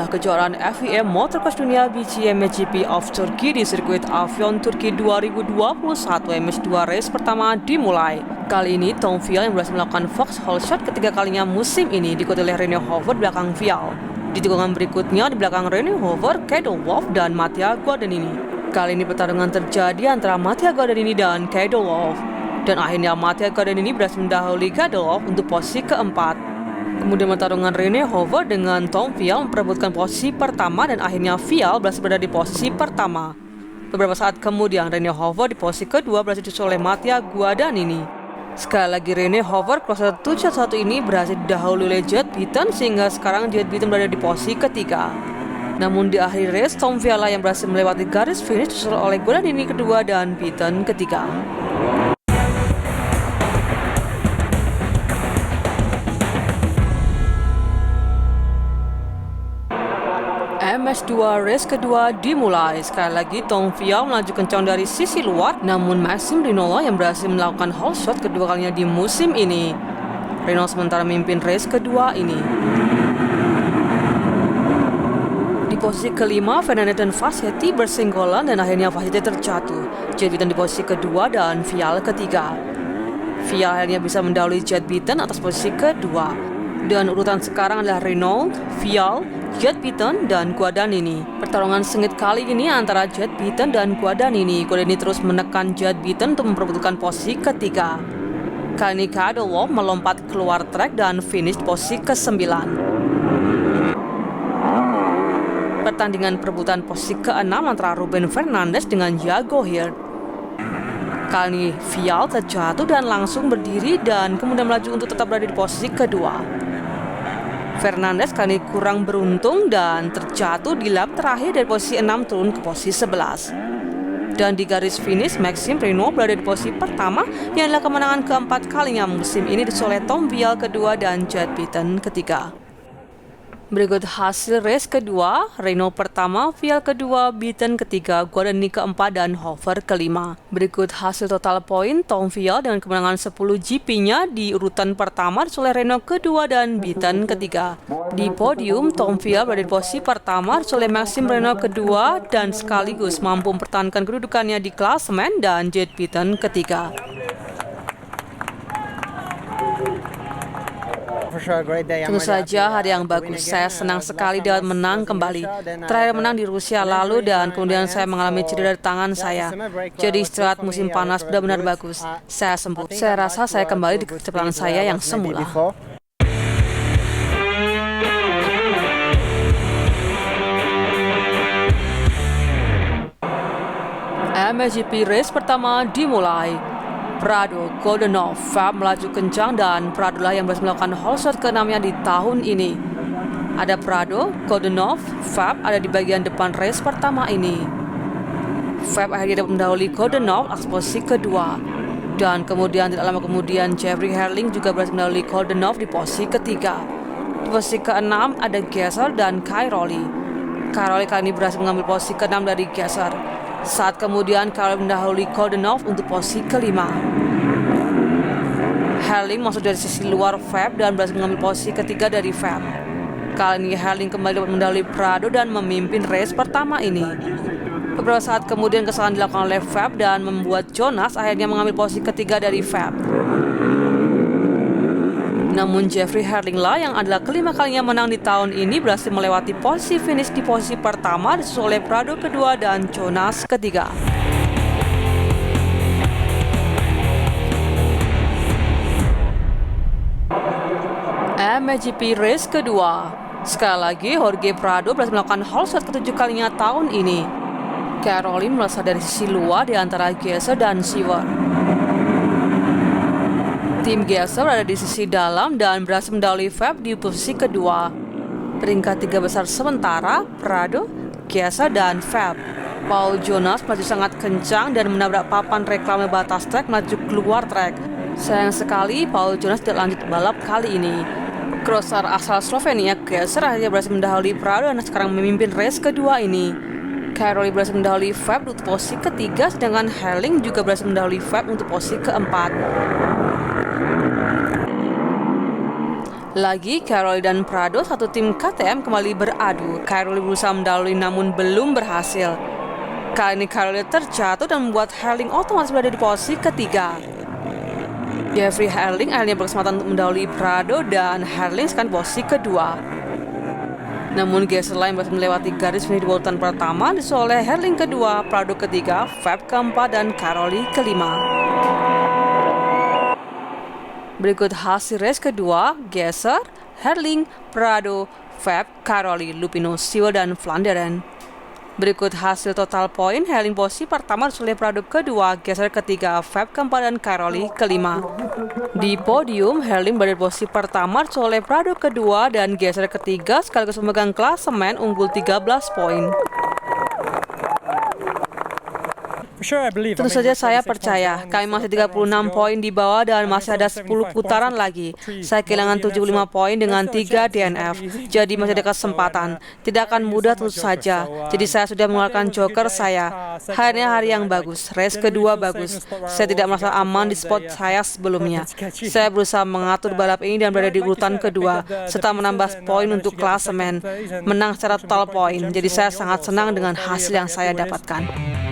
adalah kejuaraan FIM Motocross Dunia BCM MotoGP of Turkey di sirkuit Afyon Turki 2021. MS2 race pertama dimulai. Kali ini Tom Vialle yang berhasil melakukan Fox Hole Shot ketiga kalinya musim ini diikuti oleh Rene Hover di belakang Vialle. Di tikungan berikutnya di belakang Rene Hover, Kado Wolff dan Mattia Guadagnini. Kali ini pertarungan terjadi antara Mattia Guadagnini dan Kado Wolff. Dan akhirnya Mattia Guadagnini berhasil mendahului Kado Wolff untuk posisi keempat. Kemudian pertarungan Rene Hover dengan Tom Vialle memperebutkan posisi pertama dan akhirnya Vialle berhasil berada di posisi pertama. Beberapa saat kemudian Rene Hover di posisi kedua berhasil disusul oleh Mattia Guadagnini. Sekali lagi Rene Hover crosser 711 ini berhasil didahului oleh Judd Beaton sehingga sekarang Judd Beaton berada di posisi ketiga. Namun di akhir race Tom Vialle yang berhasil melewati garis finish disusul oleh Guadagnini kedua dan Beaton ketiga. MS2 race kedua dimulai. Sekali lagi Tom Vialle melaju kencang dari sisi luar, namun Maxime Renaux yang berhasil melakukan hole shot kedua kalinya di musim ini. Renaux sementara memimpin race kedua ini. Di posisi kelima, Fernandez dan Fassetti bersenggolan dan akhirnya Fassetti terjatuh. Judd Beaton di posisi kedua dan Vialle ketiga. Vialle akhirnya bisa mendahului Judd Beaton atas posisi kedua. Dan urutan sekarang adalah Renaux, Vialle, Judd Beaton, dan Guadagnini. Pertarungan sengit kali ini antara Judd Beaton dan Guadagnini. Guadagnini terus menekan Judd Beaton untuk memperebutkan posisi ketiga. Kali ini Kado Wolff melompat keluar trek dan finish posisi ke-9. Pertandingan perebutan posisi ke-6 antara Ruben Fernandez dengan Jago Hirt. Kali ini Vialle terjatuh dan langsung berdiri dan kemudian melaju untuk tetap berada di posisi kedua. Fernandez kali ini kurang beruntung dan terjatuh di lap terakhir dari posisi 6 turun ke posisi 11. Dan di garis finish, Maxime Renaux berada di posisi pertama yang adalah kemenangan keempat kalinya musim ini disusul oleh Tom Vialle kedua dan Judd Beaton ketiga. Berikut hasil race kedua, Renaux pertama, Vialle kedua, Beaton ketiga, Guadagnini keempat, dan Hover kelima. Berikut hasil total poin Tom Vialle dengan kemenangan 10 GP-nya di urutan pertama disusul oleh Renaux kedua dan Beaton ketiga. Di podium, Tom Vialle berada di posisi pertama disusul oleh Maxime Renaux kedua dan sekaligus mampu mempertahankan kedudukannya di klasemen dan Judd Beaton ketiga. Tentu saja hari yang bagus, saya senang sekali dapat menang kembali. Terakhir menang di Rusia lalu dan kemudian saya mengalami cedera di tangan saya. Jadi istirahat musim panas benar-benar bagus. Saya sembuh. Saya rasa saya kembali di kecepatan saya yang semula. MotoGP race pertama dimulai. Prado, Goldenov, Fab melaju kencang dan Prado lah yang berhasil melakukan hole shot ke-6-nya di tahun ini. Ada Prado, Goldenov, Fab ada di bagian depan race pertama ini. Fab akhirnya dapat mendahului Goldenov atas posisi kedua. Dan kemudian tidak lama kemudian Jeffrey Herlings juga berhasil mendahului Goldenov di posisi ketiga. Di posisi ke-6 ada Gesser dan Cairoli. Cairoli kali ini berhasil mengambil posisi ke-6 dari Gesser. Saat kemudian Cairoli mendahului Goldenov untuk posisi kelima. Herlings masuk dari sisi luar Fab dan berhasil mengambil posisi ketiga dari Fab. Kali ini Herlings kembali dapat mendahului Prado dan memimpin race pertama ini. Beberapa saat kemudian kesalahan dilakukan oleh Fab dan membuat Jonas akhirnya mengambil posisi ketiga dari Fab. Namun Jeffrey Herlings lah yang adalah kelima kalinya menang di tahun ini berhasil melewati posisi finish di posisi pertama disusul oleh Prado kedua dan Jonas ketiga. MotoGP race kedua. Sekali lagi Jorge Prado berhasil melakukan hole shot ke-7 kalinya tahun ini. Cairoli melesat dari sisi luar di antara Gesser dan Seward. Tim Gesser berada di sisi dalam dan berhasil mendahului Fab di posisi kedua. Peringkat 3 besar sementara Prado, Gesser, dan Fab. Paul Jonas melaju sangat kencang dan menabrak papan reklame batas trek melaju keluar trek. Sayang sekali Paul Jonas tidak lanjut balap kali ini. Crosser asal Slovenia Gesser akhirnya berhasil mendahului Prado dan sekarang memimpin race kedua ini. Cairoli berhasil mendahului Fab untuk posisi ketiga, sedangkan Herlings juga berhasil mendahului Fab untuk posisi keempat. Lagi, Caroline dan Prado, satu tim KTM, kembali beradu. Caroline berusaha mendahului namun belum berhasil. Kali ini Caroline terjatuh dan membuat Herling otomatis berada di posisi ketiga. Jeffrey Herling akhirnya berkesempatan untuk mendahului Prado dan Herling sekarang di posisi kedua. Namun geser lain berhasil melewati garis finish di urutan pertama, disusul oleh Herling kedua, Prado ketiga, Fab keempat, dan Caroline kelima. Berikut hasil race kedua, geser, Herling, Prado, Fab, Caroline, Lupino, Sewell, dan Vlaanderen. Berikut hasil total poin, Herling posisi pertama, disusul oleh Prado kedua, geser ketiga, Fab keempat, dan Caroline kelima. Di podium, Herling berada di posisi pertama, disusul oleh Prado kedua, dan geser ketiga, sekaligus memegang klasemen unggul 13 poin. Tentu saja saya percaya, kami masih 36 poin di bawah dan masih ada 10 putaran lagi. Saya kehilangan 75 poin dengan 3 DNF, jadi masih ada kesempatan. Tidak akan mudah tentu saja, jadi saya sudah mengeluarkan joker saya. Hari ini hari yang bagus, race kedua bagus. Saya tidak merasa aman di spot saya sebelumnya. Saya berusaha mengatur balap ini dan berada di urutan kedua, serta menambah poin untuk klasemen. Menang secara total poin, jadi saya sangat senang dengan hasil yang saya dapatkan.